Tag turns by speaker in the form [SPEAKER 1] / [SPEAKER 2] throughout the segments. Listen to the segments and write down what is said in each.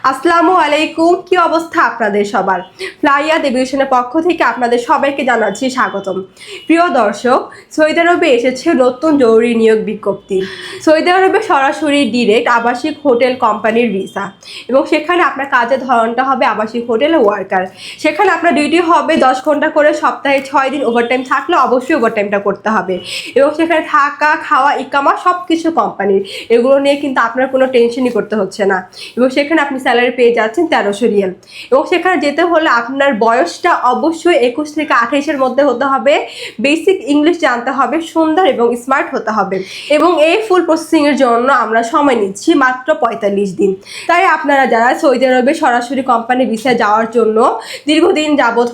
[SPEAKER 1] আসসালামু আলাইকুম, কি অবস্থা আপনাদের সবার? ফ্লাইয়াদ এভিয়েশনের পক্ষ থেকে আপনাদের সবাইকে জানাচ্ছি স্বাগতম। প্রিয় দর্শক, সৌদি আরবে এসেছে নতুন জরুরি নিয়োগ বিজ্ঞপ্তি। সৌদি আরবে সরাসরি ডিরেক্ট আবাসিক হোটেল কোম্পানির ভিসা, এবং সেখানে আপনার কাজের ধরনটা হবে আবাসিক হোটেল ওয়ার্কার। সেখানে আপনার ডিউটি হবে 10 ঘন্টা করে, সপ্তাহে 6 দিন ওভারটাইম থাকলে অবশ্যই ওভারটাইমটা করতে হবে, এবং সেখানে থাকা খাওয়া ইকামা সব কিছু কোম্পানির। এগুলো নিয়ে কিন্তু আপনার কোনো টেনশনই করতে হচ্ছে না, এবং সেখানে আপনি স্যালারি পেয়ে যাচ্ছেন 1300 রিয়াল। এবং সেখানে যেতে হলে আপনার বয়সটা অবশ্যই 21 থেকে 28-এর মধ্যে হতে হবে, বেসিক ইংলিশ জানতে হবে, সুন্দর এবং স্মার্ট হতে হবে। এবং এই ফুল প্রসেসিংয়ের জন্য আমরা সময় নিচ্ছি মাত্র 45 দিন। তাই আপনারা যারা সৌদি আরবে সরাসরি কোম্পানি ভিসায় যাওয়ার জন্য দীর্ঘদিন যাবৎ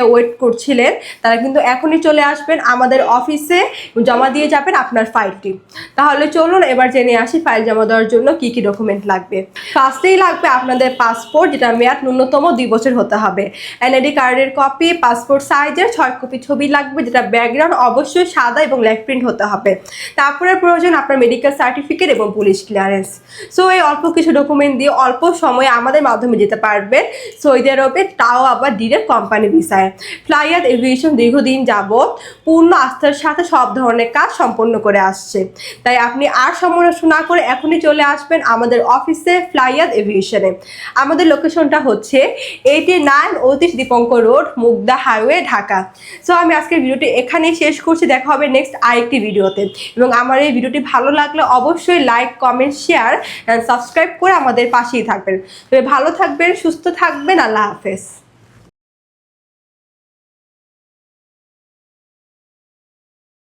[SPEAKER 1] ওয়েট করছিলেন, তারা কিন্তু এখনই চলে আসবেন আমাদের অফিসে, জমা দিয়ে যাবেন আপনার ফাইলটি। তাহলে চলুন এবার জেনে আসি ফাইল জমা দেওয়ার জন্য কি কি ডকুমেন্ট লাগবে। ফার্স্টেই লাগবে আপনাদের পাসপোর্ট, যেটা মেয়াদ ন্যূনতম 2 বছর হতে হবে। এনআইডি কার্ডের কপি, পাসপোর্ট সাইজের 6 কপি ছবি লাগবে, যেটা ব্যাকগ্রাউন্ড অবশ্যই সাদা এবং লেফট প্রিন্ট হতে হবে। তারপরে প্রয়োজন আপনার মেডিকেল সার্টিফিকেট এবং পুলিশ ক্লিয়ারেন্স। সো এই অল্প কিছু ডকুমেন্ট দিয়ে অল্প সময়ে আমাদের মাধ্যমে যেতে পারবেন সৌদি আরবে, তাও আবার ডিরেক্ট কোম্পানি ভিসায়। ফ্লাইয়াদ এভিয়েশন দীর্ঘদিন যাবৎ পূর্ণ আস্থার সাথে সব ধরনের কাজ সম্পন্ন করে আসছে। তাই আপনি আর সমস্যা না করে এখনই চলে আসবেন আমাদের অফিসে ফ্লাইয়াদ এভিয়েশনে। আমাদের লোকেশনটা হচ্ছে 89 Atish Dipankar road, Mugda highway, Dhaka. So আমি আজকের ভিডিওটি এখানেই শেষ করছি, দেখা হবে নেক্সট আরেকটি ভিডিওতে। এবং আমার এই ভিডিওটি ভালো লাগলে অবশ্যই like, comment, share and subscribe করে আমাদের পাশেই থাকবেন। তবে ভালো থাকবেন, সুস্থ থাকবেন, আল্লাহ হাফেজ।